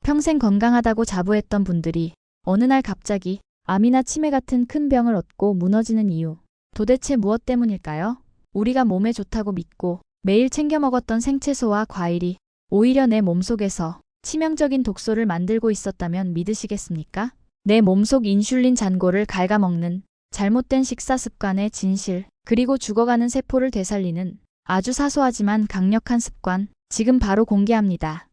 평생 건강하다고 자부했던 분들이 어느 날 갑자기 암이나 치매 같은 큰 병을 얻고 무너지는 이유. 도대체 무엇 때문일까요? 우리가 몸에 좋다고 믿고 매일 챙겨 먹었던 생채소와 과일이 오히려 내 몸속에서 치명적인 독소를 만들고 있었다면 믿으시겠습니까? 내 몸속 인슐린 잔고를 갉아먹는 잘못된 식사 습관의 진실, 그리고 죽어가는 세포를 되살리는 아주 사소하지만 강력한 습관, 지금 바로 공개합니다.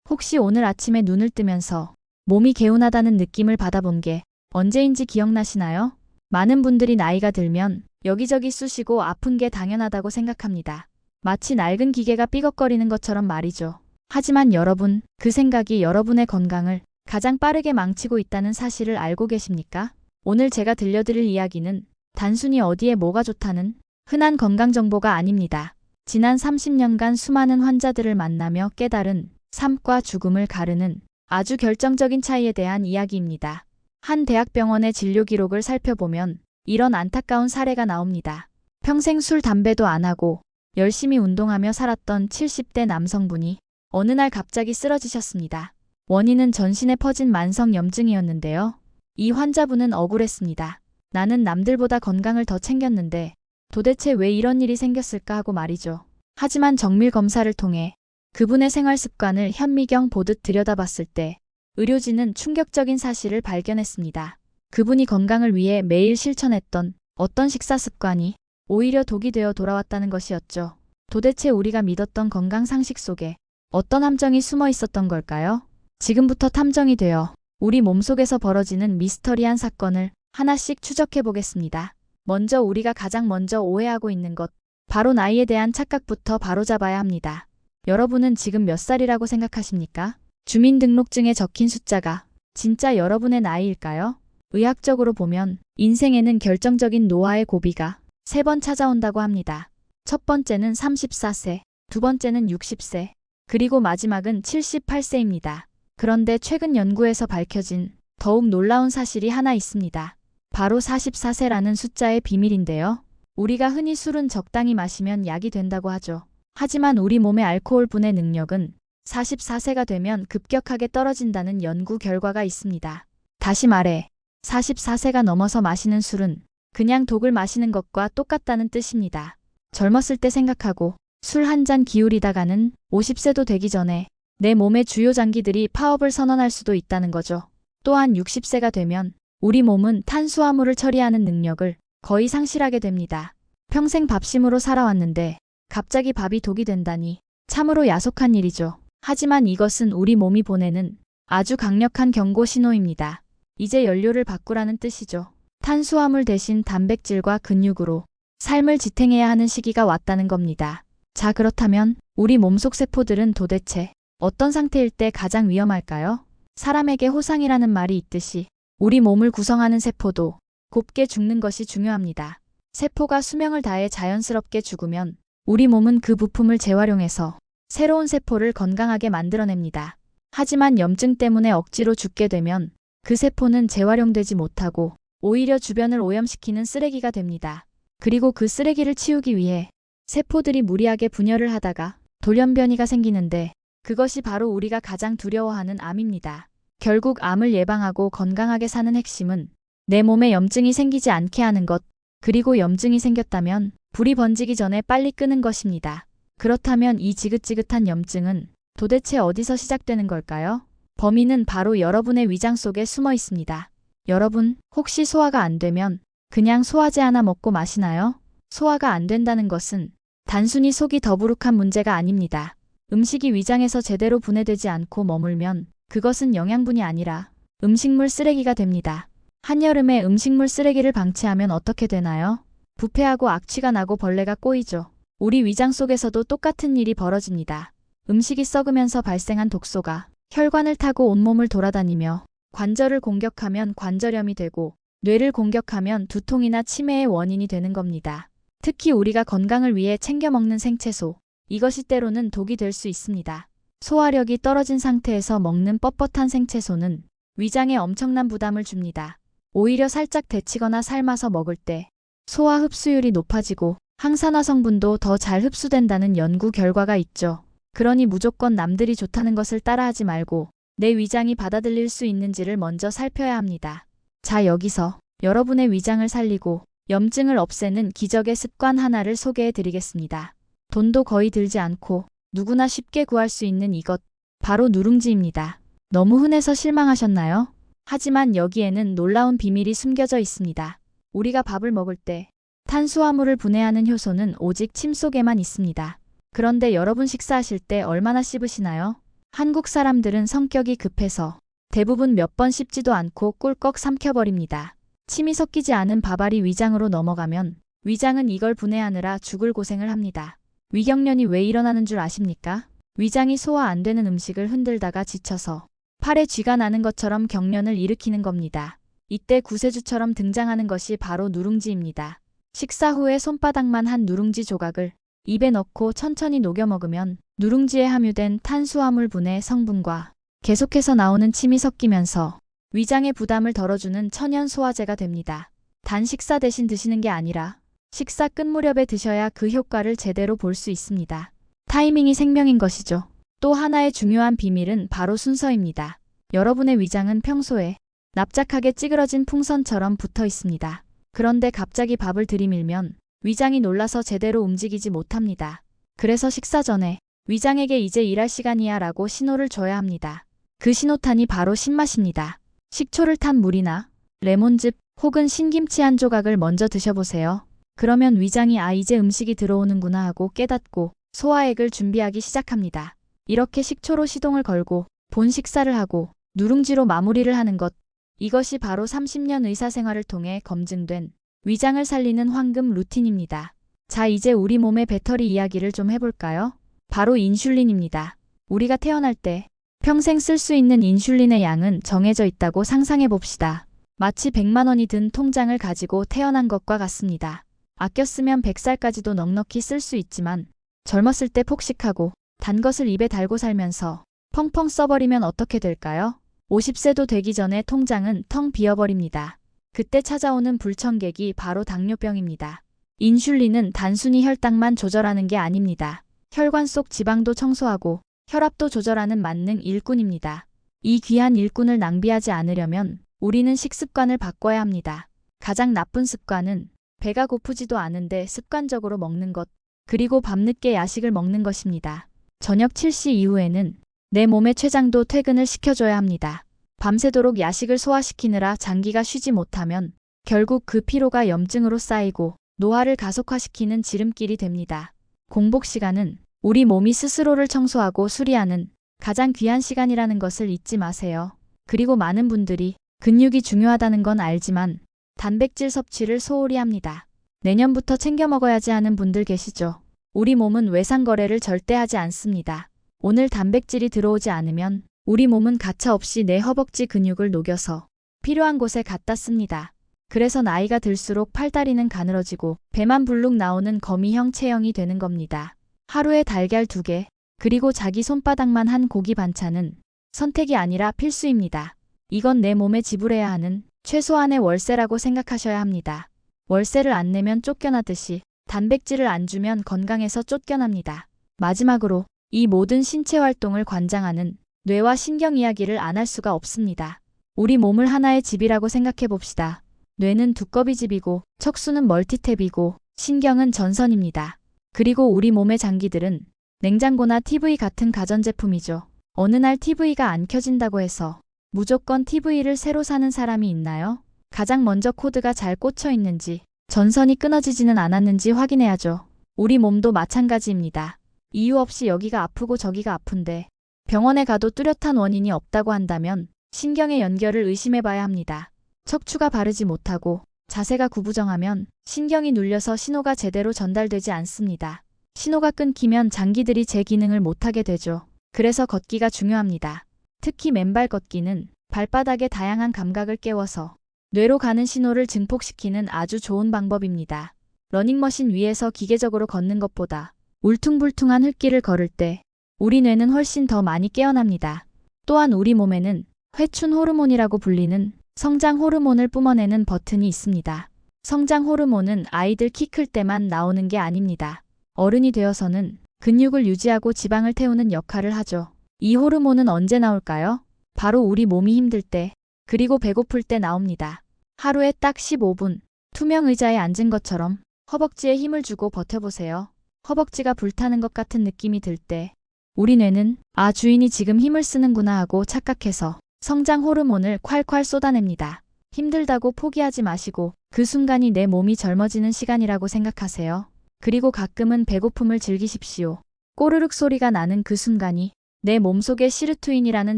혹시 오늘 아침에 눈을 뜨면서 몸이 개운하다는 느낌을 받아본 게 언제인지 기억나시나요? 많은 분들이 나이가 들면 여기저기 쑤시고 아픈 게 당연하다고 생각합니다. 마치 낡은 기계가 삐걱거리는 것처럼 말이죠. 하지만 여러분, 그 생각이 여러분의 건강을 가장 빠르게 망치고 있다는 사실을 알고 계십니까? 오늘 제가 들려드릴 이야기는 단순히 어디에 뭐가 좋다는 흔한 건강 정보가 아닙니다. 지난 30년간 수많은 환자들을 만나며 깨달은 삶과 죽음을 가르는 아주 결정적인 차이에 대한 이야기입니다. 한 대학병원의 진료 기록을 살펴보면 이런 안타까운 사례가 나옵니다. 평생 술, 담배도 안 하고 열심히 운동하며 살았던 70대 남성분이 어느 날 갑자기 쓰러지셨습니다. 원인은 전신에 퍼진 만성 염증이었는데요. 이 환자분은 억울했습니다. 나는 남들보다 건강을 더 챙겼는데 도대체 왜 이런 일이 생겼을까 하고 말이죠. 하지만 정밀 검사를 통해 그분의 생활 습관을 현미경 보듯 들여다봤을 때 의료진은 충격적인 사실을 발견했습니다. 그분이 건강을 위해 매일 실천했던 어떤 식사 습관이 오히려 독이 되어 돌아왔다는 것이었죠. 도대체 우리가 믿었던 건강 상식 속에 어떤 함정이 숨어 있었던 걸까요? 지금부터 탐정이 되어 우리 몸속에서 벌어지는 미스터리한 사건을 하나씩 추적해 보겠습니다. 먼저 우리가 가장 먼저 오해하고 있는 것, 바로 나이에 대한 착각부터 바로잡아야 합니다. 여러분은 지금 몇 살이라고 생각하십니까? 주민등록증에 적힌 숫자가 진짜 여러분의 나이일까요? 의학적으로 보면 인생에는 결정적인 노화의 고비가 3번 찾아온다고 합니다. 첫 번째는 34세, 두 번째는 60세, 그리고 마지막은 78세입니다. 그런데 최근 연구에서 밝혀진 더욱 놀라운 사실이 하나 있습니다. 바로 44세라는 숫자의 비밀인데요. 우리가 흔히 술은 적당히 마시면 약이 된다고 하죠. 하지만 우리 몸의 알코올 분해 능력은 44세가 되면 급격하게 떨어진다는 연구 결과가 있습니다. 다시 말해, 44세가 넘어서 마시는 술은 그냥 독을 마시는 것과 똑같다는 뜻입니다. 젊었을 때 생각하고 술 한 잔 기울이다가는 50세도 되기 전에 내 몸의 주요 장기들이 파업을 선언할 수도 있다는 거죠. 또한 60세가 되면 우리 몸은 탄수화물을 처리하는 능력을 거의 상실하게 됩니다. 평생 밥심으로 살아왔는데 갑자기 밥이 독이 된다니 참으로 야속한 일이죠. 하지만 이것은 우리 몸이 보내는 아주 강력한 경고 신호입니다. 이제 연료를 바꾸라는 뜻이죠. 탄수화물 대신 단백질과 근육으로 삶을 지탱해야 하는 시기가 왔다는 겁니다. 자, 그렇다면 우리 몸속 세포들은 도대체 어떤 상태일 때 가장 위험할까요? 사람에게 호상이라는 말이 있듯이 우리 몸을 구성하는 세포도 곱게 죽는 것이 중요합니다. 세포가 수명을 다해 자연스럽게 죽으면 우리 몸은 그 부품을 재활용해서 새로운 세포를 건강하게 만들어냅니다. 하지만 염증 때문에 억지로 죽게 되면 그 세포는 재활용되지 못하고 오히려 주변을 오염시키는 쓰레기가 됩니다. 그리고 그 쓰레기를 치우기 위해 세포들이 무리하게 분열을 하다가 돌연변이가 생기는데 그것이 바로 우리가 가장 두려워하는 암입니다. 결국 암을 예방하고 건강하게 사는 핵심은 내 몸에 염증이 생기지 않게 하는 것, 그리고 염증이 생겼다면 불이 번지기 전에 빨리 끄는 것입니다. 그렇다면 이 지긋지긋한 염증은 도대체 어디서 시작되는 걸까요? 범인은 바로 여러분의 위장 속에 숨어 있습니다. 여러분, 혹시 소화가 안 되면 그냥 소화제 하나 먹고 마시나요? 소화가 안 된다는 것은 단순히 속이 더부룩한 문제가 아닙니다. 음식이 위장에서 제대로 분해되지 않고 머물면 그것은 영양분이 아니라 음식물 쓰레기가 됩니다. 한여름에 음식물 쓰레기를 방치하면 어떻게 되나요? 부패하고 악취가 나고 벌레가 꼬이죠. 우리 위장 속에서도 똑같은 일이 벌어집니다. 음식이 썩으면서 발생한 독소가 혈관을 타고 온몸을 돌아다니며 관절을 공격하면 관절염이 되고 뇌를 공격하면 두통이나 치매의 원인이 되는 겁니다. 특히 우리가 건강을 위해 챙겨 먹는 생채소, 이것이 때로는 독이 될 수 있습니다. 소화력이 떨어진 상태에서 먹는 뻣뻣한 생채소는 위장에 엄청난 부담을 줍니다. 오히려 살짝 데치거나 삶아서 먹을 때 소화 흡수율이 높아지고 항산화 성분도 더 잘 흡수된다는 연구 결과가 있죠. 그러니 무조건 남들이 좋다는 것을 따라하지 말고 내 위장이 받아들일 수 있는지를 먼저 살펴야 합니다. 자, 여기서 여러분의 위장을 살리고 염증을 없애는 기적의 습관 하나를 소개해 드리겠습니다. 돈도 거의 들지 않고 누구나 쉽게 구할 수 있는 이것, 바로 누룽지입니다. 너무 흔해서 실망하셨나요? 하지만 여기에는 놀라운 비밀이 숨겨져 있습니다. 우리가 밥을 먹을 때 탄수화물을 분해하는 효소는 오직 침 속에만 있습니다. 그런데 여러분 식사하실 때 얼마나 씹으시나요? 한국 사람들은 성격이 급해서 대부분 몇 번 씹지도 않고 꿀꺽 삼켜버립니다. 침이 섞이지 않은 밥알이 위장으로 넘어가면 위장은 이걸 분해하느라 죽을 고생을 합니다. 위경련이 왜 일어나는 줄 아십니까? 위장이 소화 안 되는 음식을 흔들다가 지쳐서 팔에 쥐가 나는 것처럼 경련을 일으키는 겁니다. 이때 구세주처럼 등장하는 것이 바로 누룽지입니다. 식사 후에 손바닥만 한 누룽지 조각을 입에 넣고 천천히 녹여 먹으면 누룽지에 함유된 탄수화물 분해 성분과 계속해서 나오는 침이 섞이면서 위장의 부담을 덜어주는 천연 소화제가 됩니다. 단 식사 대신 드시는 게 아니라 식사 끝 무렵에 드셔야 그 효과를 제대로 볼 수 있습니다. 타이밍이 생명인 것이죠. 또 하나의 중요한 비밀은 바로 순서입니다. 여러분의 위장은 평소에 납작하게 찌그러진 풍선처럼 붙어 있습니다. 그런데 갑자기 밥을 들이밀면 위장이 놀라서 제대로 움직이지 못합니다. 그래서 식사 전에 위장에게 이제 일할 시간이야 라고 신호를 줘야 합니다. 그 신호탄이 바로 신맛입니다. 식초를 탄 물이나 레몬즙 혹은 신김치 한 조각을 먼저 드셔보세요. 그러면 위장이 이제 음식이 들어오는구나 하고 깨닫고 소화액을 준비하기 시작합니다. 이렇게 식초로 시동을 걸고 본 식사를 하고 누룽지로 마무리를 하는 것, 이것이 바로 30년 의사생활을 통해 검증된 위장을 살리는 황금 루틴입니다. 자, 이제 우리 몸의 배터리 이야기를 좀 해볼까요? 바로 인슐린입니다. 우리가 태어날 때 평생 쓸 수 있는 인슐린의 양은 정해져 있다고 상상해 봅시다. 마치 100만 원이 든 통장을 가지고 태어난 것과 같습니다. 아껴 쓰면 100살까지도 넉넉히 쓸 수 있지만 젊었을 때 폭식하고 단 것을 입에 달고 살면서 펑펑 써버리면 어떻게 될까요? 50세도 되기 전에 통장은 텅 비어버립니다. 그때 찾아오는 불청객이 바로 당뇨병입니다. 인슐린은 단순히 혈당만 조절하는 게 아닙니다. 혈관 속 지방도 청소하고 혈압도 조절하는 만능 일꾼입니다. 이 귀한 일꾼을 낭비하지 않으려면 우리는 식습관을 바꿔야 합니다. 가장 나쁜 습관은 배가 고프지도 않은데 습관적으로 먹는 것, 그리고 밤늦게 야식을 먹는 것입니다. 저녁 7시 이후에는 내 몸의 췌장도 퇴근을 시켜줘야 합니다. 밤새도록 야식을 소화시키느라 장기가 쉬지 못하면 결국 그 피로가 염증으로 쌓이고 노화를 가속화시키는 지름길이 됩니다. 공복 시간은 우리 몸이 스스로를 청소하고 수리하는 가장 귀한 시간이라는 것을 잊지 마세요. 그리고 많은 분들이 근육이 중요하다는 건 알지만 단백질 섭취를 소홀히 합니다. 내년부터 챙겨 먹어야지 하는 분들 계시죠? 우리 몸은 외상거래를 절대 하지 않습니다. 오늘 단백질이 들어오지 않으면 우리 몸은 가차없이 내 허벅지 근육을 녹여서 필요한 곳에 갖다 씁니다. 그래서 나이가 들수록 팔다리는 가늘어지고 배만 불룩 나오는 거미형 체형이 되는 겁니다. 하루에 달걀 2개, 그리고 자기 손바닥만 한 고기 반찬은 선택이 아니라 필수입니다. 이건 내 몸에 지불해야 하는 최소한의 월세라고 생각하셔야 합니다. 월세를 안 내면 쫓겨나듯이 단백질을 안 주면 건강에서 쫓겨납니다. 마지막으로 이 모든 신체 활동을 관장하는 뇌와 신경 이야기를 안 할 수가 없습니다. 우리 몸을 하나의 집이라고 생각해 봅시다. 뇌는 두꺼비 집이고 척수는 멀티탭이고 신경은 전선입니다. 그리고 우리 몸의 장기들은 냉장고나 TV 같은 가전제품이죠. 어느 날 TV가 안 켜진다고 해서 무조건 TV를 새로 사는 사람이 있나요? 가장 먼저 코드가 잘 꽂혀 있는지, 전선이 끊어지지는 않았는지 확인해야죠. 우리 몸도 마찬가지입니다. 이유 없이 여기가 아프고 저기가 아픈데 병원에 가도 뚜렷한 원인이 없다고 한다면 신경의 연결을 의심해봐야 합니다. 척추가 바르지 못하고 자세가 구부정하면 신경이 눌려서 신호가 제대로 전달되지 않습니다. 신호가 끊기면 장기들이 제 기능을 못하게 되죠. 그래서 걷기가 중요합니다. 특히 맨발 걷기는 발바닥의 다양한 감각을 깨워서 뇌로 가는 신호를 증폭시키는 아주 좋은 방법입니다. 러닝머신 위에서 기계적으로 걷는 것보다 울퉁불퉁한 흙길을 걸을 때 우리 뇌는 훨씬 더 많이 깨어납니다. 또한 우리 몸에는 회춘 호르몬이라고 불리는 성장 호르몬을 뿜어내는 버튼이 있습니다. 성장 호르몬은 아이들 키 클 때만 나오는 게 아닙니다. 어른이 되어서는 근육을 유지하고 지방을 태우는 역할을 하죠. 이 호르몬은 언제 나올까요? 바로 우리 몸이 힘들 때, 그리고 배고플 때 나옵니다. 하루에 딱 15분, 투명 의자에 앉은 것처럼 허벅지에 힘을 주고 버텨보세요. 허벅지가 불타는 것 같은 느낌이 들 때, 우리 뇌는 아, 주인이 지금 힘을 쓰는구나 하고 착각해서 성장 호르몬을 콸콸 쏟아냅니다. 힘들다고 포기하지 마시고 그 순간이 내 몸이 젊어지는 시간이라고 생각하세요. 그리고 가끔은 배고픔을 즐기십시오. 꼬르륵 소리가 나는 그 순간이 내 몸속에 시르투인이라는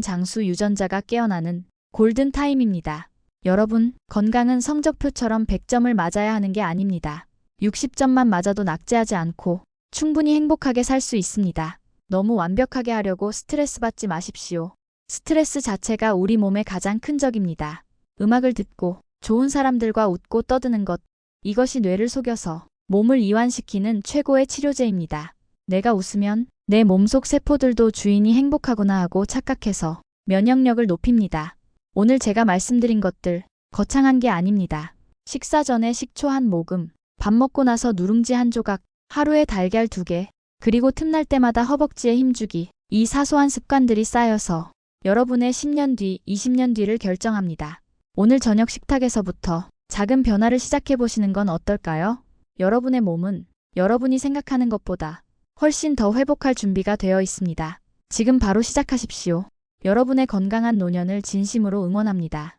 장수 유전자가 깨어나는 골든 타임입니다. 여러분, 건강은 성적표처럼 100점을 맞아야 하는 게 아닙니다. 60점만 맞아도 낙제하지 않고 충분히 행복하게 살 수 있습니다. 너무 완벽하게 하려고 스트레스 받지 마십시오. 스트레스 자체가 우리 몸의 가장 큰 적입니다. 음악을 듣고 좋은 사람들과 웃고 떠드는 것, 이것이 뇌를 속여서 몸을 이완시키는 최고의 치료제입니다. 내가 웃으면 내 몸속 세포들도 주인이 행복하구나 하고 착각해서 면역력을 높입니다. 오늘 제가 말씀드린 것들 거창한 게 아닙니다. 식사 전에 식초 한 모금, 밥 먹고 나서 누룽지 한 조각, 하루에 달걀 2개, 그리고 틈날 때마다 허벅지에 힘주기. 이 사소한 습관들이 쌓여서 여러분의 10년 뒤, 20년 뒤를 결정합니다. 오늘 저녁 식탁에서부터 작은 변화를 시작해 보시는 건 어떨까요? 여러분의 몸은 여러분이 생각하는 것보다 훨씬 더 회복할 준비가 되어 있습니다. 지금 바로 시작하십시오. 여러분의 건강한 노년을 진심으로 응원합니다.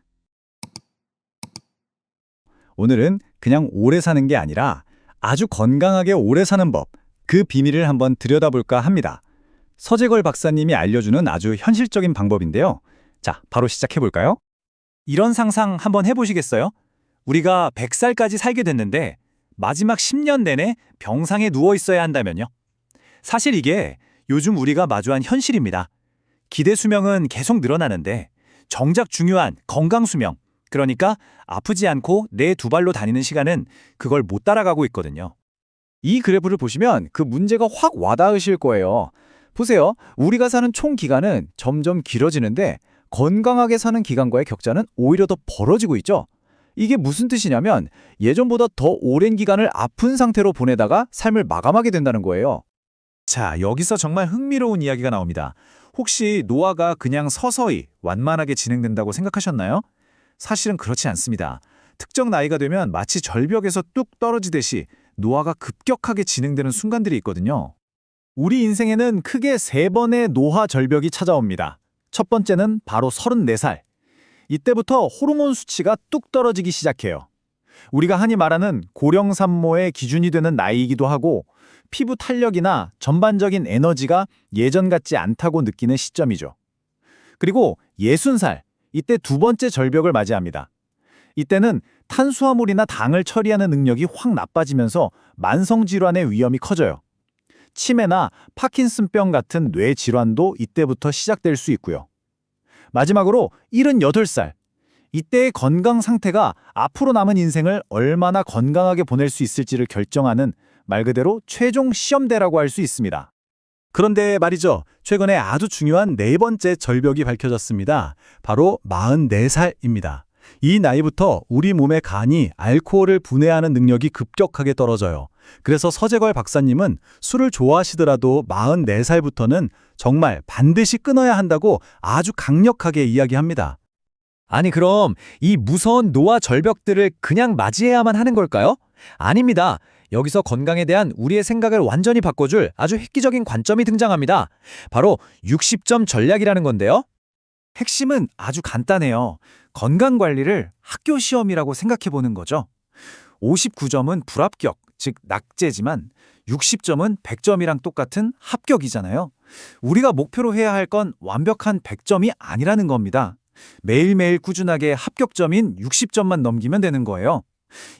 오늘은 그냥 오래 사는 게 아니라 아주 건강하게 오래 사는 법, 그 비밀을 한번 들여다볼까 합니다. 서재걸 박사님이 알려주는 아주 현실적인 방법인데요. 자, 바로 시작해볼까요? 이런 상상 한번 해보시겠어요? 우리가 100살까지 살게 됐는데 마지막 10년 내내 병상에 누워 있어야 한다면요. 사실 이게 요즘 우리가 마주한 현실입니다. 기대 수명은 계속 늘어나는데 정작 중요한 건강 수명, 그러니까 아프지 않고 내 두 발로 다니는 시간은 그걸 못 따라가고 있거든요. 이 그래프를 보시면 그 문제가 확 와닿으실 거예요. 보세요. 우리가 사는 총 기간은 점점 길어지는데 건강하게 사는 기간과의 격차는 오히려 더 벌어지고 있죠. 이게 무슨 뜻이냐면 예전보다 더 오랜 기간을 아픈 상태로 보내다가 삶을 마감하게 된다는 거예요. 자, 여기서 정말 흥미로운 이야기가 나옵니다. 혹시 노화가 그냥 서서히 완만하게 진행된다고 생각하셨나요? 사실은 그렇지 않습니다. 특정 나이가 되면 마치 절벽에서 뚝 떨어지듯이 노화가 급격하게 진행되는 순간들이 있거든요. 우리 인생에는 크게 3번의 노화 절벽이 찾아옵니다. 첫 번째는 바로 34살. 이때부터 호르몬 수치가 뚝 떨어지기 시작해요. 우리가 흔히 말하는 고령산모의 기준이 되는 나이이기도 하고 피부 탄력이나 전반적인 에너지가 예전 같지 않다고 느끼는 시점이죠. 그리고 60살, 이때 두 번째 절벽을 맞이합니다. 이때는 탄수화물이나 당을 처리하는 능력이 확 나빠지면서 만성질환의 위험이 커져요. 치매나 파킨슨병 같은 뇌 질환도 이때부터 시작될 수 있고요. 마지막으로 78살. 이때의 건강 상태가 앞으로 남은 인생을 얼마나 건강하게 보낼 수 있을지를 결정하는 말 그대로 최종 시험대라고 할 수 있습니다. 그런데 말이죠. 최근에 아주 중요한 4번째 절벽이 밝혀졌습니다. 바로 44살입니다. 이 나이부터 우리 몸의 간이 알코올을 분해하는 능력이 급격하게 떨어져요. 그래서 서재걸 박사님은 술을 좋아하시더라도 44살부터는 정말 반드시 끊어야 한다고 아주 강력하게 이야기합니다. 아니 그럼 이 무서운 노화 절벽들을 그냥 맞이해야만 하는 걸까요? 아닙니다. 여기서 건강에 대한 우리의 생각을 완전히 바꿔줄 아주 획기적인 관점이 등장합니다. 바로 60점 전략이라는 건데요. 핵심은 아주 간단해요. 건강관리를 학교 시험이라고 생각해보는 거죠. 59점은 불합격, 즉 낙제지만 60점은 100점이랑 똑같은 합격이잖아요. 우리가 목표로 해야 할 건 완벽한 100점이 아니라는 겁니다. 매일매일 꾸준하게 합격점인 60점만 넘기면 되는 거예요.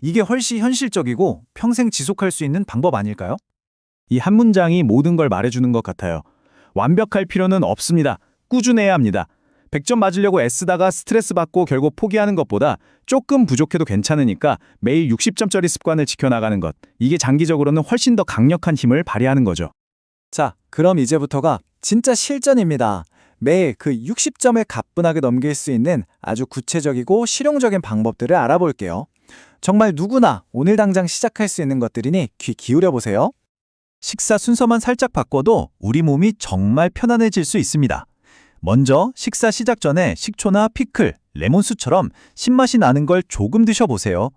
이게 훨씬 현실적이고 평생 지속할 수 있는 방법 아닐까요? 이 한 문장이 모든 걸 말해주는 것 같아요. 완벽할 필요는 없습니다. 꾸준해야 합니다. 100점 맞으려고 애쓰다가 스트레스 받고 결국 포기하는 것보다 조금 부족해도 괜찮으니까 매일 60점짜리 습관을 지켜나가는 것. 이게 장기적으로는 훨씬 더 강력한 힘을 발휘하는 거죠. 자, 그럼 이제부터가 진짜 실전입니다. 매일 그 60점을 가뿐하게 넘길 수 있는 아주 구체적이고 실용적인 방법들을 알아볼게요. 정말 누구나 오늘 당장 시작할 수 있는 것들이니 귀 기울여 보세요. 식사 순서만 살짝 바꿔도 우리 몸이 정말 편안해질 수 있습니다. 먼저 식사 시작 전에 식초나 피클, 레몬수처럼 신맛이 나는 걸 조금 드셔보세요.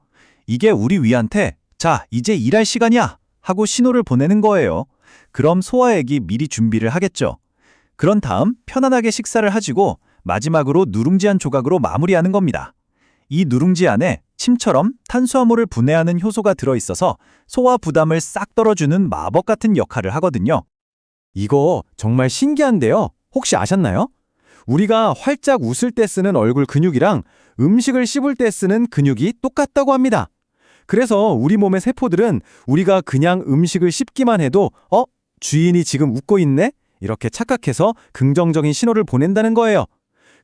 이게 우리 위한테 자, 이제 일할 시간이야 하고 신호를 보내는 거예요. 그럼 소화액이 미리 준비를 하겠죠. 그런 다음 편안하게 식사를 하시고 마지막으로 누룽지 한 조각으로 마무리하는 겁니다. 이 누룽지 안에 침처럼 탄수화물을 분해하는 효소가 들어있어서 소화 부담을 싹 떨어주는 마법 같은 역할을 하거든요. 이거 정말 신기한데요. 혹시 아셨나요? 우리가 활짝 웃을 때 쓰는 얼굴 근육이랑 음식을 씹을 때 쓰는 근육이 똑같다고 합니다. 그래서 우리 몸의 세포들은 우리가 그냥 음식을 씹기만 해도 주인이 지금 웃고 있네? 이렇게 착각해서 긍정적인 신호를 보낸다는 거예요.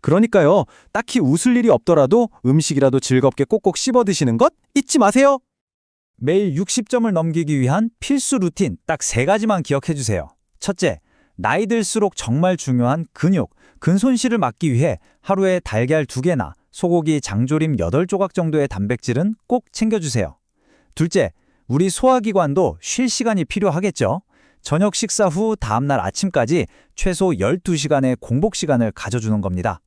그러니까요, 딱히 웃을 일이 없더라도 음식이라도 즐겁게 꼭꼭 씹어 드시는 것 잊지 마세요. 매일 60점을 넘기기 위한 필수 루틴 딱 3가지만 기억해 주세요. 첫째, 나이 들수록 정말 중요한 근손실을 막기 위해 하루에 달걀 2개나 소고기 장조림 8조각 정도의 단백질은 꼭 챙겨주세요. 둘째, 우리 소화기관도 쉴 시간이 필요하겠죠. 저녁 식사 후 다음날 아침까지 최소 12시간의 공복 시간을 가져주는 겁니다.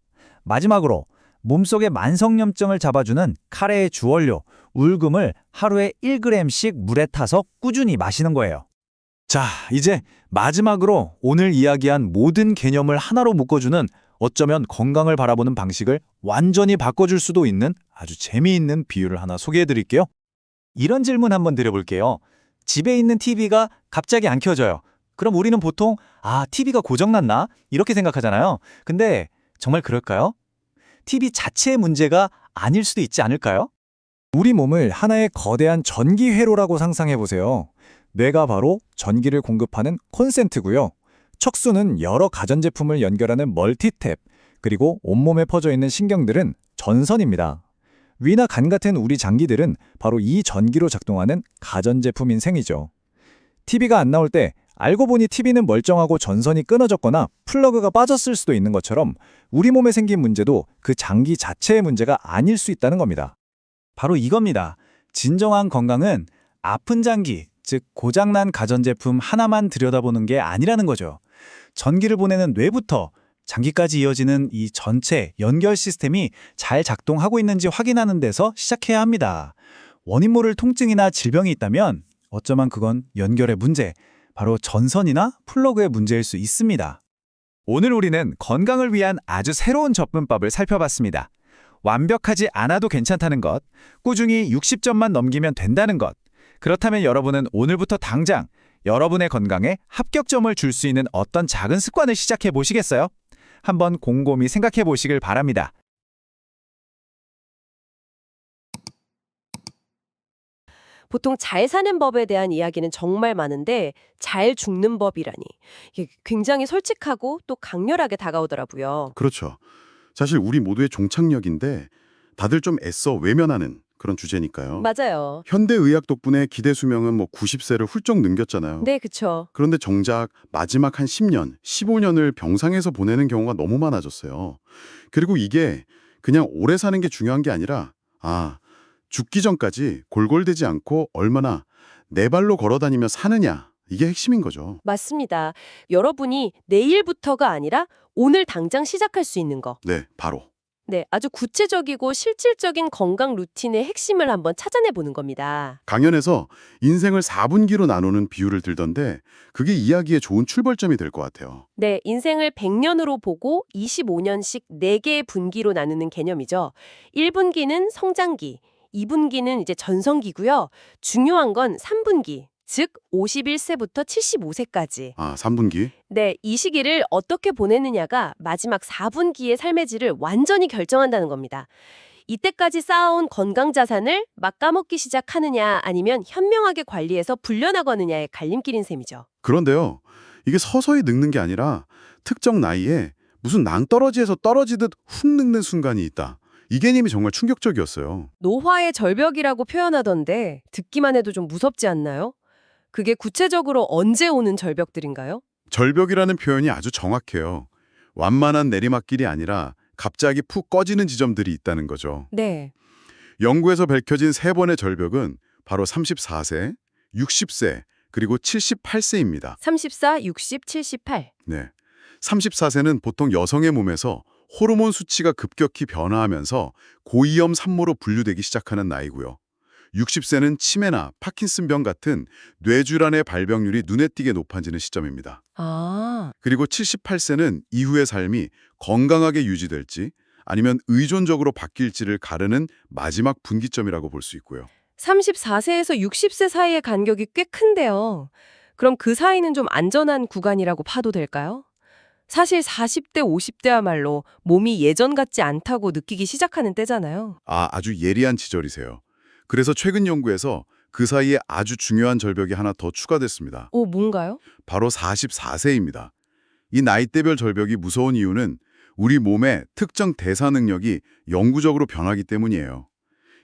마지막으로 몸속의 만성염증을 잡아주는 카레의 주원료, 울금을 하루에 1g씩 물에 타서 꾸준히 마시는 거예요. 자, 이제 마지막으로 오늘 이야기한 모든 개념을 하나로 묶어주는 어쩌면 건강을 바라보는 방식을 완전히 바꿔줄 수도 있는 아주 재미있는 비유를 하나 소개해드릴게요. 이런 질문 한번 드려볼게요. 집에 있는 TV가 갑자기 안 켜져요. 그럼 우리는 보통 TV가 고장났나? 이렇게 생각하잖아요. 근데 정말 그럴까요? TV 자체의 문제가 아닐 수도 있지 않을까요? 우리 몸을 하나의 거대한 전기 회로라고 상상해 보세요. 뇌가 바로 전기를 공급하는 콘센트고요. 척수는 여러 가전제품을 연결하는 멀티탭, 그리고 온몸에 퍼져 있는 신경들은 전선입니다. 위나 간 같은 우리 장기들은 바로 이 전기로 작동하는 가전제품인 셈이죠. TV가 안 나올 때 알고 보니 TV는 멀쩡하고 전선이 끊어졌거나 플러그가 빠졌을 수도 있는 것처럼 우리 몸에 생긴 문제도 그 장기 자체의 문제가 아닐 수 있다는 겁니다. 바로 이겁니다. 진정한 건강은 아픈 장기, 즉 고장난 가전제품 하나만 들여다보는 게 아니라는 거죠. 전기를 보내는 뇌부터 장기까지 이어지는 이 전체 연결 시스템이 잘 작동하고 있는지 확인하는 데서 시작해야 합니다. 원인 모를 통증이나 질병이 있다면 어쩌면 그건 연결의 문제, 바로 전선이나 플러그의 문제일 수 있습니다. 오늘 우리는 건강을 위한 아주 새로운 접근법을 살펴봤습니다. 완벽하지 않아도 괜찮다는 것, 꾸준히 60점만 넘기면 된다는 것. 그렇다면 여러분은 오늘부터 당장 여러분의 건강에 합격점을 줄 수 있는 어떤 작은 습관을 시작해 보시겠어요? 한번 곰곰이 생각해 보시길 바랍니다. 보통 잘 사는 법에 대한 이야기는 정말 많은데 잘 죽는 법이라니 이게 굉장히 솔직하고 또 강렬하게 다가오더라고요. 그렇죠. 사실 우리 모두의 종착역인데 다들 좀 애써 외면하는 그런 주제니까요. 맞아요. 현대의학 덕분에 기대 수명은 90세를 훌쩍 넘겼잖아요. 네, 그쵸. 그런데 정작 마지막 한 10년, 15년을 병상에서 보내는 경우가 너무 많아졌어요. 그리고 이게 그냥 오래 사는 게 중요한 게 아니라 죽기 전까지 골골대지 않고 얼마나 내 발로 걸어다니며 사느냐, 이게 핵심인 거죠. 맞습니다. 여러분이 내일부터가 아니라 오늘 당장 시작할 수 있는 거. 네, 바로. 네, 아주 구체적이고 실질적인 건강 루틴의 핵심을 한번 찾아내 보는 겁니다. 강연에서 인생을 4분기로 나누는 비유를 들던데 그게 이야기의 좋은 출발점이 될 것 같아요. 네, 인생을 100년으로 보고 25년씩 4개의 분기로 나누는 개념이죠. 1분기는 성장기, 2분기는 이제 전성기고요. 중요한 건 3분기, 즉 51세부터 75세까지. 3분기? 네, 이 시기를 어떻게 보내느냐가 마지막 4분기의 삶의 질을 완전히 결정한다는 겁니다. 이때까지 쌓아온 건강 자산을 막 까먹기 시작하느냐 아니면 현명하게 관리해서 불려나가느냐의 갈림길인 셈이죠. 그런데요, 이게 서서히 늙는 게 아니라 특정 나이에 무슨 낭떠러지에서 떨어지듯 훅 늙는 순간이 있다. 이 개념이 정말 충격적이었어요. 노화의 절벽이라고 표현하던데 듣기만 해도 좀 무섭지 않나요? 그게 구체적으로 언제 오는 절벽들인가요? 절벽이라는 표현이 아주 정확해요. 완만한 내리막길이 아니라 갑자기 푹 꺼지는 지점들이 있다는 거죠. 네. 연구에서 밝혀진 3번의 절벽은 바로 34세, 60세, 그리고 78세입니다. 34, 60, 78. 네. 34세는 보통 여성의 몸에서 호르몬 수치가 급격히 변화하면서 고위험 산모로 분류되기 시작하는 나이고요. 60세는 치매나 파킨슨병 같은 뇌질환의 발병률이 눈에 띄게 높아지는 시점입니다. 아, 그리고 78세는 이후의 삶이 건강하게 유지될지 아니면 의존적으로 바뀔지를 가르는 마지막 분기점이라고 볼 수 있고요. 34세에서 60세 사이의 간격이 꽤 큰데요. 그럼 그 사이는 좀 안전한 구간이라고 봐도 될까요? 사실 40대, 50대야말로 몸이 예전 같지 않다고 느끼기 시작하는 때잖아요. 아주 예리한 지적이세요. 그래서 최근 연구에서 그 사이에 아주 중요한 절벽이 하나 더 추가됐습니다. 뭔가요? 바로 44세입니다. 이 나이대별 절벽이 무서운 이유는 우리 몸의 특정 대사 능력이 영구적으로 변하기 때문이에요.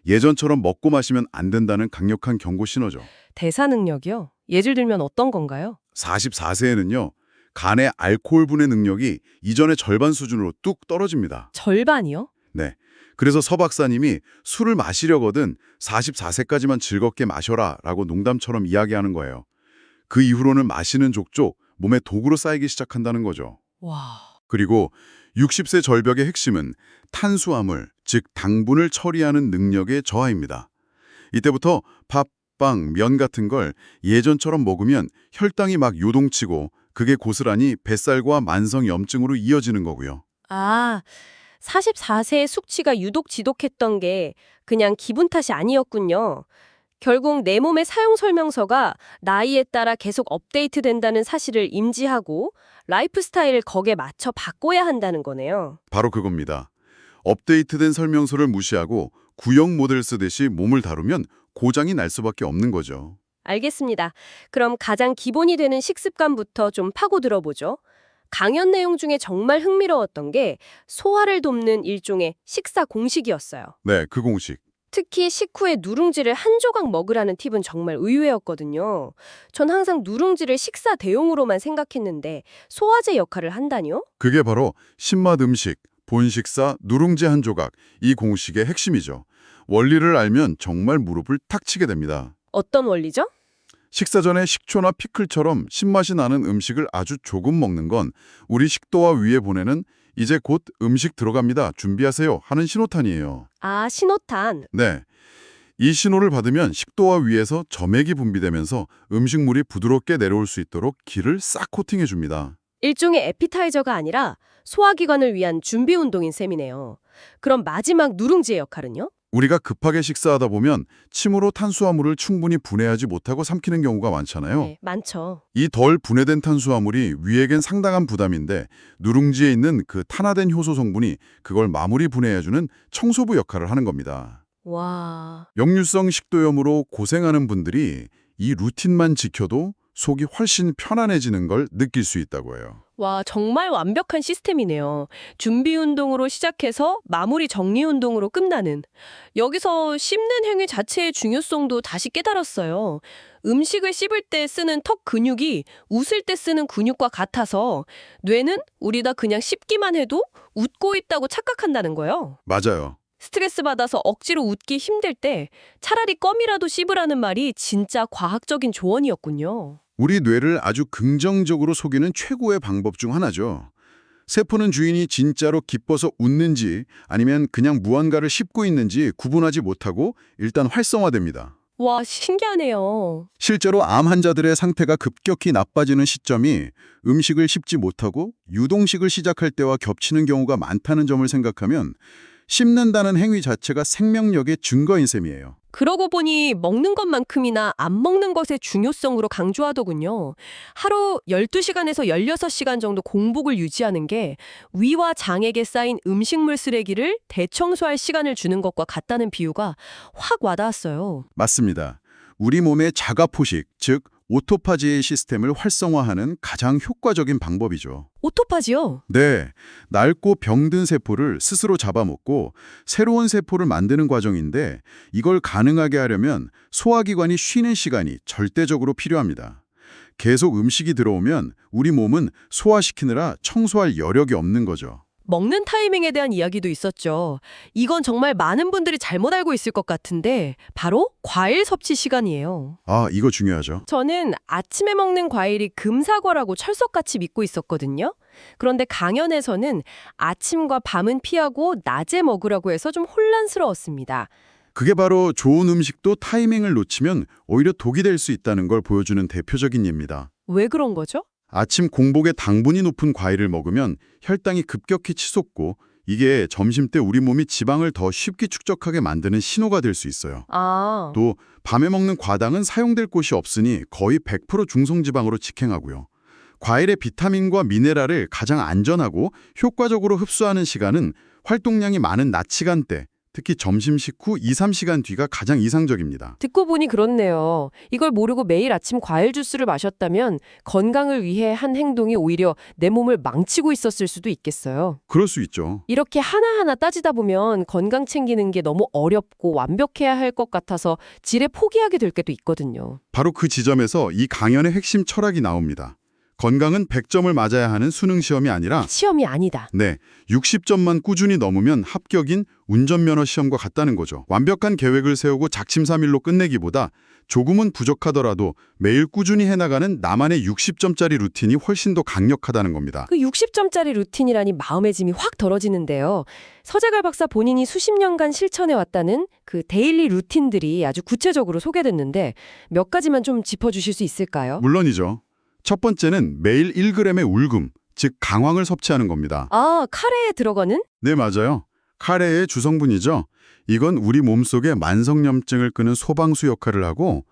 예전처럼 먹고 마시면 안 된다는 강력한 경고 신호죠. 대사 능력이요? 예를 들면 어떤 건가요? 44세에는요. 간의 알코올 분해 능력이 이전의 절반 수준으로 뚝 떨어집니다. 절반이요? 네. 그래서 서 박사님이 술을 마시려거든 44세까지만 즐겁게 마셔라 라고 농담처럼 이야기하는 거예요. 그 이후로는 마시는 족족 몸에 독으로 쌓이기 시작한다는 거죠. 와, 그리고 60세 절벽의 핵심은 탄수화물, 즉 당분을 처리하는 능력의 저하입니다. 이때부터 밥, 빵, 면 같은 걸 예전처럼 먹으면 혈당이 막 요동치고 그게 고스란히 뱃살과 만성염증으로 이어지는 거고요. 44세의 숙취가 유독 지독했던 게 그냥 기분 탓이 아니었군요. 결국 내 몸의 사용 설명서가 나이에 따라 계속 업데이트된다는 사실을 인지하고 라이프 스타일을 거기에 맞춰 바꿔야 한다는 거네요. 바로 그겁니다. 업데이트된 설명서를 무시하고 구형 모델 쓰듯이 몸을 다루면 고장이 날 수밖에 없는 거죠. 알겠습니다. 그럼 가장 기본이 되는 식습관부터 좀 파고들어보죠. 강연 내용 중에 정말 흥미로웠던 게 소화를 돕는 일종의 식사 공식이었어요. 네, 그 공식. 특히 식후에 누룽지를 한 조각 먹으라는 팁은 정말 의외였거든요. 전 항상 누룽지를 식사 대용으로만 생각했는데 소화제 역할을 한다니요? 그게 바로 신맛 음식, 본식사, 누룽지 한 조각, 이 공식의 핵심이죠. 원리를 알면 정말 무릎을 탁 치게 됩니다. 어떤 원리죠? 식사 전에 식초나 피클처럼 신맛이 나는 음식을 아주 조금 먹는 건 우리 식도와 위에 보내는 이제 곧 음식 들어갑니다. 준비하세요. 하는 신호탄이에요. 신호탄. 네. 이 신호를 받으면 식도와 위에서 점액이 분비되면서 음식물이 부드럽게 내려올 수 있도록 기를 싹 코팅해 줍니다. 일종의 에피타이저가 아니라 소화기관을 위한 준비 운동인 셈이네요. 그럼 마지막 누룽지의 역할은요? 우리가 급하게 식사하다 보면 침으로 탄수화물을 충분히 분해하지 못하고 삼키는 경우가 많잖아요. 네, 많죠. 이 덜 분해된 탄수화물이 위에겐 상당한 부담인데 누룽지에 있는 그 탄화된 효소 성분이 그걸 마무리 분해해주는 청소부 역할을 하는 겁니다. 와, 역류성 식도염으로 고생하는 분들이 이 루틴만 지켜도 속이 훨씬 편안해지는 걸 느낄 수 있다고 해요. 정말 완벽한 시스템이네요. 준비 운동으로 시작해서 마무리 정리 운동으로 끝나는. 여기서 씹는 행위 자체의 중요성도 다시 깨달았어요. 음식을 씹을 때 쓰는 턱 근육이 웃을 때 쓰는 근육과 같아서 뇌는 우리 다 그냥 씹기만 해도 웃고 있다고 착각한다는 거예요. 맞아요. 스트레스 받아서 억지로 웃기 힘들 때 차라리 껌이라도 씹으라는 말이 진짜 과학적인 조언이었군요. 우리 뇌를 아주 긍정적으로 속이는 최고의 방법 중 하나죠. 세포는 주인이 진짜로 기뻐서 웃는지 아니면 그냥 무언가를 씹고 있는지 구분하지 못하고 일단 활성화됩니다. 와, 신기하네요. 실제로 암 환자들의 상태가 급격히 나빠지는 시점이 음식을 씹지 못하고 유동식을 시작할 때와 겹치는 경우가 많다는 점을 생각하면 씹는다는 행위 자체가 생명력의 증거인 셈이에요. 그러고 보니 먹는 것만큼이나 안 먹는 것의 중요성으로 강조하더군요. 하루 12시간에서 16시간 정도 공복을 유지하는 게 위와 장에게 쌓인 음식물 쓰레기를 대청소할 시간을 주는 것과 같다는 비유가 확 와닿았어요. 맞습니다. 우리 몸의 자가포식, 즉 오토파지의 시스템을 활성화하는 가장 효과적인 방법이죠. 오토파지요? 네, 낡고 병든 세포를 스스로 잡아먹고 새로운 세포를 만드는 과정인데 이걸 가능하게 하려면 소화기관이 쉬는 시간이 절대적으로 필요합니다. 계속 음식이 들어오면 우리 몸은 소화시키느라 청소할 여력이 없는 거죠. 먹는 타이밍에 대한 이야기도 있었죠. 이건 정말 많은 분들이 잘못 알고 있을 것 같은데 바로 과일 섭취 시간이에요. 아, 이거 중요하죠. 저는 아침에 먹는 과일이 금사과라고 철석같이 믿고 있었거든요. 그런데 강연에서는 아침과 밤은 피하고 낮에 먹으라고 해서 좀 혼란스러웠습니다. 그게 바로 좋은 음식도 타이밍을 놓치면 오히려 독이 될 수 있다는 걸 보여주는 대표적인 예입니다. 왜 그런 거죠? 아침 공복에 당분이 높은 과일을 먹으면 혈당이 급격히 치솟고 이게 점심때 우리 몸이 지방을 더 쉽게 축적하게 만드는 신호가 될 수 있어요. 아, 또 밤에 먹는 과당은 사용될 곳이 없으니 거의 100% 중성지방으로 직행하고요. 과일의 비타민과 미네랄을 가장 안전하고 효과적으로 흡수하는 시간은 활동량이 많은 낮 시간대, 특히 점심 식후 2-3시간 뒤가 가장 이상적입니다. 듣고 보니 그렇네요. 이걸 모르고 매일 아침 과일 주스를 마셨다면 건강을 위해 한 행동이 오히려 내 몸을 망치고 있었을 수도 있겠어요. 그럴 수 있죠. 이렇게 하나하나 따지다 보면 건강 챙기는 게 너무 어렵고 완벽해야 할 것 같아서 지레 포기하게 될 때도 있거든요. 바로 그 지점에서 이 강연의 핵심 철학이 나옵니다. 건강은 100점을 맞아야 하는 수능 시험이 아니라 시험이 아니다. 네, 60점만 꾸준히 넘으면 합격인 운전면허 시험과 같다는 거죠. 완벽한 계획을 세우고 작심삼일로 끝내기보다 조금은 부족하더라도 매일 꾸준히 해나가는 나만의 60점짜리 루틴이 훨씬 더 강력하다는 겁니다. 그 60점짜리 루틴이라니 마음의 짐이 확 덜어지는데요. 서재걸 박사 본인이 수십 년간 실천해왔다는 그 데일리 루틴들이 아주 구체적으로 소개됐는데 몇 가지만 좀 짚어주실 수 있을까요? 물론이죠. 첫 번째는 매일 1g의 울금, 즉 강황을 섭취하는 겁니다. 아, 카레에 들어가는? 네, 맞아요. 카레의 주성분이죠. 이건 우리 몸속에 만성염증을 끄는 소방수 역할을 하고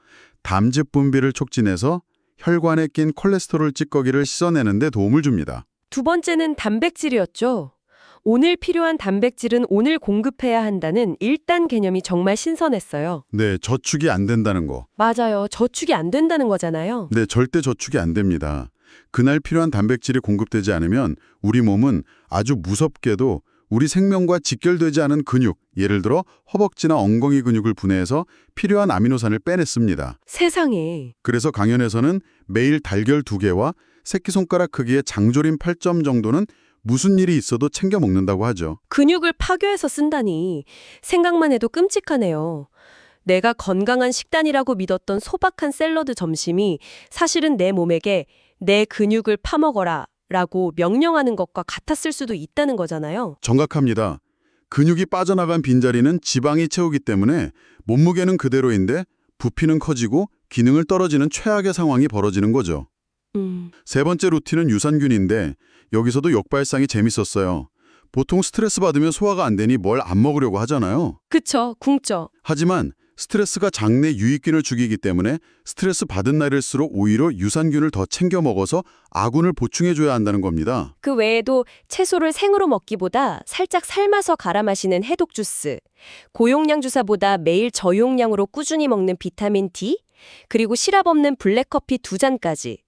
담즙 분비를 촉진해서 혈관에 낀 콜레스테롤 찌꺼기를 씻어내는 데 도움을 줍니다. 두 번째는 단백질이었죠. 오늘 필요한 단백질은 오늘 공급해야 한다는 1단 개념이 정말 신선했어요. 네, 저축이 안 된다는 거. 맞아요. 저축이 안 된다는 거잖아요. 네, 절대 저축이 안 됩니다. 그날 필요한 단백질이 공급되지 않으면 우리 몸은 아주 무섭게도 우리 생명과 직결되지 않은 근육, 예를 들어 허벅지나 엉덩이 근육을 분해해서 필요한 아미노산을 빼냈습니다. 세상에. 그래서 강연에서는 매일 달걀 2개와 새끼손가락 크기의 장조림 8점 정도는 무슨 일이 있어도 챙겨 먹는다고 하죠. 근육을 파괴해서 쓴다니 생각만 해도 끔찍하네요. 내가 건강한 식단이라고 믿었던 소박한 샐러드 점심이 사실은 내 몸에게 내 근육을 파먹어라 라고 명령하는 것과 같았을 수도 있다는 거잖아요. 정확합니다. 근육이 빠져나간 빈자리는 지방이 채우기 때문에 몸무게는 그대로인데 부피는 커지고 기능을 떨어지는 최악의 상황이 벌어지는 거죠. 세 번째 루틴은 유산균인데 여기서도 역발상이 재밌었어요. 보통 스트레스 받으면 소화가 안 되니 뭘 안 먹으려고 하잖아요. 그쵸, 굶죠. 하지만 스트레스가 장내 유익균을 죽이기 때문에 스트레스 받은 날일수록 오히려 유산균을 더 챙겨 먹어서 아군을 보충해줘야 한다는 겁니다. 그 외에도 채소를 생으로 먹기보다 살짝 삶아서 갈아 마시는 해독 주스, 고용량 주사보다 매일 저용량으로 꾸준히 먹는 비타민 D, 그리고 시럽 없는 블랙커피 2잔까지.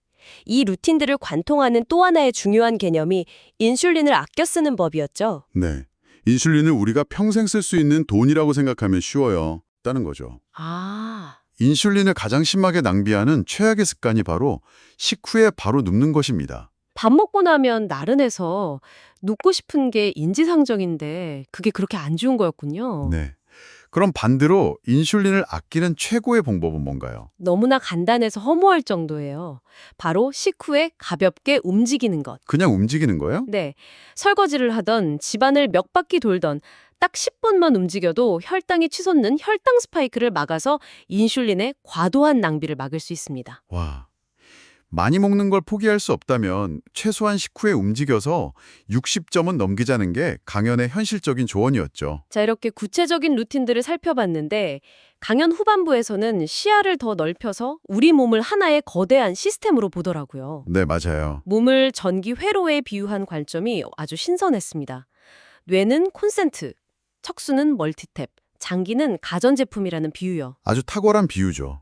이 루틴들을 관통하는 또 하나의 중요한 개념이 인슐린을 아껴 쓰는 법이었죠. 네, 인슐린을 우리가 평생 쓸 수 있는 돈이라고 생각하면 쉬워요. 다는 거죠. 아, 인슐린을 가장 심하게 낭비하는 최악의 습관이 바로 식후에 바로 눕는 것입니다. 밥 먹고 나면 나른해서 눕고 싶은 게 인지상정인데 그게 그렇게 안 좋은 거였군요. 네. 그럼 반대로 인슐린을 아끼는 최고의 방법은 뭔가요? 너무나 간단해서 허무할 정도예요. 바로 식후에 가볍게 움직이는 것. 그냥 움직이는 거예요? 네, 설거지를 하던 집안을 몇 바퀴 돌던 딱 10분만 움직여도 혈당이 치솟는 혈당 스파이크를 막아서 인슐린의 과도한 낭비를 막을 수 있습니다. 와, 많이 먹는 걸 포기할 수 없다면 최소한 식후에 움직여서 60점은 넘기자는 게 강연의 현실적인 조언이었죠. 자, 이렇게 구체적인 루틴들을 살펴봤는데 강연 후반부에서는 시야를 더 넓혀서 우리 몸을 하나의 거대한 시스템으로 보더라고요. 네, 맞아요. 몸을 전기 회로에 비유한 관점이 아주 신선했습니다. 뇌는 콘센트, 척수는 멀티탭, 장기는 가전제품이라는 비유요. 아주 탁월한 비유죠.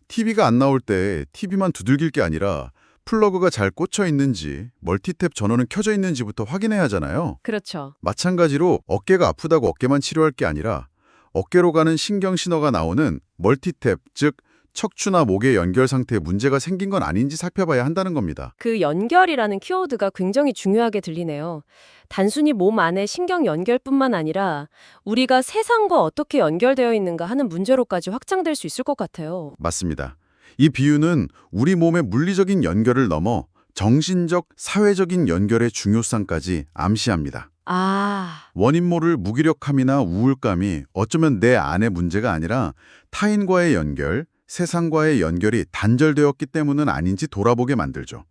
TV가 안 나올 때 TV만 두들길 게 아니라 플러그가 잘 꽂혀 있는지, 멀티탭 전원은 켜져 있는지부터 확인해야 하잖아요. 그렇죠. 마찬가지로 어깨가 아프다고 어깨만 치료할 게 아니라 어깨로 가는 신경 신호가 나오는 멀티탭, 즉 척추나 목의 연결 상태에 문제가 생긴 건 아닌지 살펴봐야 한다는 겁니다. 그 연결이라는 키워드가 굉장히 중요하게 들리네요. 단순히 몸 안의 신경 연결뿐만 아니라 우리가 세상과 어떻게 연결되어 있는가 하는 문제로까지 확장될 수 있을 것 같아요. 맞습니다. 이 비유는 우리 몸의 물리적인 연결을 넘어 정신적, 사회적인 연결의 중요성까지 암시합니다. 아, 원인 모를 무기력함이나 우울감이 어쩌면 내 안의 문제가 아니라 타인과의 연결, 세상과의 연결이 단절되었기 때문은 아닌지 돌아보게 만들죠.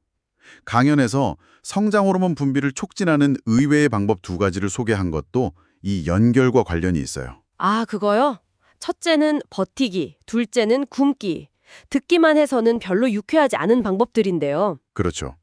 강연에서 성장 호르몬 분비를 촉진하는 의외의 방법 2가지를 소개한 것도 이 연결과 관련이 있어요. 그거요? 첫째는 버티기, 둘째는 굶기. 듣기만 해서는 별로 유쾌하지 않은 방법들인데요. 그렇죠.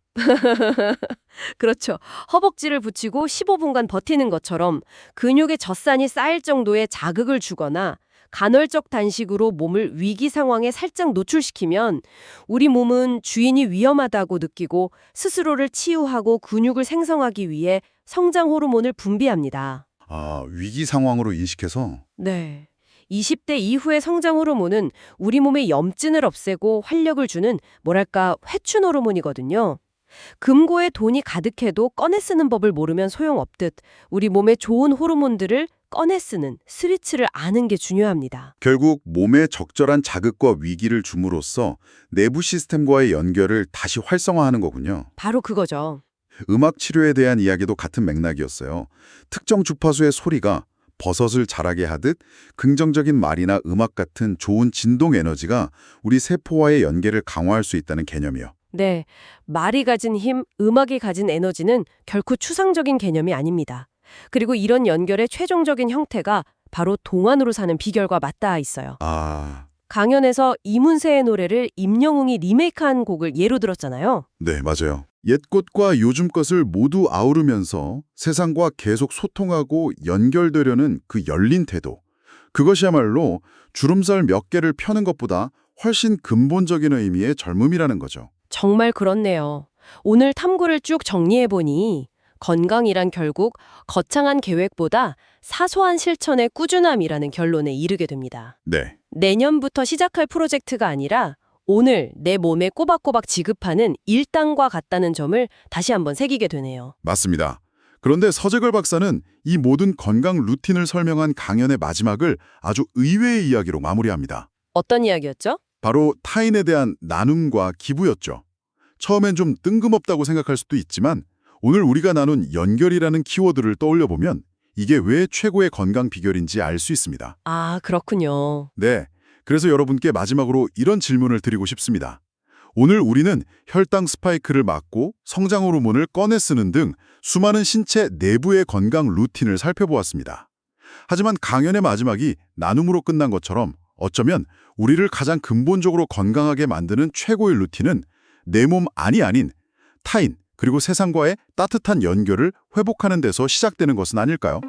그렇죠. 허벅지를 붙이고 15분간 버티는 것처럼 근육의 젖산이 쌓일 정도의 자극을 주거나 간헐적 단식으로 몸을 위기 상황에 살짝 노출시키면 우리 몸은 주인이 위험하다고 느끼고 스스로를 치유하고 근육을 생성하기 위해 성장 호르몬을 분비합니다. 위기 상황으로 인식해서 네. 20대 이후의 성장 호르몬은 우리 몸의 염증을 없애고 활력을 주는 뭐랄까 회춘 호르몬이거든요. 금고에 돈이 가득해도 꺼내 쓰는 법을 모르면 소용없듯 우리 몸에 좋은 호르몬들을 꺼내 쓰는 스위치를 아는 게 중요합니다. 결국 몸에 적절한 자극과 위기를 줌으로써 내부 시스템과의 연결을 다시 활성화하는 거군요. 바로 그거죠. 음악 치료에 대한 이야기도 같은 맥락이었어요. 특정 주파수의 소리가 버섯을 자라게 하듯 긍정적인 말이나 음악 같은 좋은 진동 에너지가 우리 세포와의 연계를 강화할 수 있다는 개념이요. 네, 말이 가진 힘, 음악이 가진 에너지는 결코 추상적인 개념이 아닙니다. 그리고 이런 연결의 최종적인 형태가 바로 동안으로 사는 비결과 맞닿아 있어요. 강연에서 이문세의 노래를 임영웅이 리메이크한 곡을 예로 들었잖아요. 네, 맞아요. 옛 것과 요즘 것을 모두 아우르면서 세상과 계속 소통하고 연결되려는 그 열린 태도. 그것이야말로 주름살 몇 개를 펴는 것보다 훨씬 근본적인 의미의 젊음이라는 거죠. 정말 그렇네요. 오늘 탐구를 쭉 정리해보니 건강이란 결국 거창한 계획보다 사소한 실천의 꾸준함이라는 결론에 이르게 됩니다. 네. 내년부터 시작할 프로젝트가 아니라 오늘 내 몸에 꼬박꼬박 지급하는 일당과 같다는 점을 다시 한번 새기게 되네요. 맞습니다. 그런데 서재걸 박사는 이 모든 건강 루틴을 설명한 강연의 마지막을 아주 의외의 이야기로 마무리합니다. 어떤 이야기였죠? 바로 타인에 대한 나눔과 기부였죠. 처음엔 좀 뜬금없다고 생각할 수도 있지만 오늘 우리가 나눈 연결이라는 키워드를 떠올려보면 이게 왜 최고의 건강 비결인지 알 수 있습니다. 그렇군요. 네, 그래서 여러분께 마지막으로 이런 질문을 드리고 싶습니다. 오늘 우리는 혈당 스파이크를 막고 성장 호르몬을 꺼내 쓰는 등 수많은 신체 내부의 건강 루틴을 살펴보았습니다. 하지만 강연의 마지막이 나눔으로 끝난 것처럼 어쩌면 우리를 가장 근본적으로 건강하게 만드는 최고의 루틴은 내 몸 안이 아닌 타인 그리고 세상과의 따뜻한 연결을 회복하는 데서 시작되는 것은 아닐까요?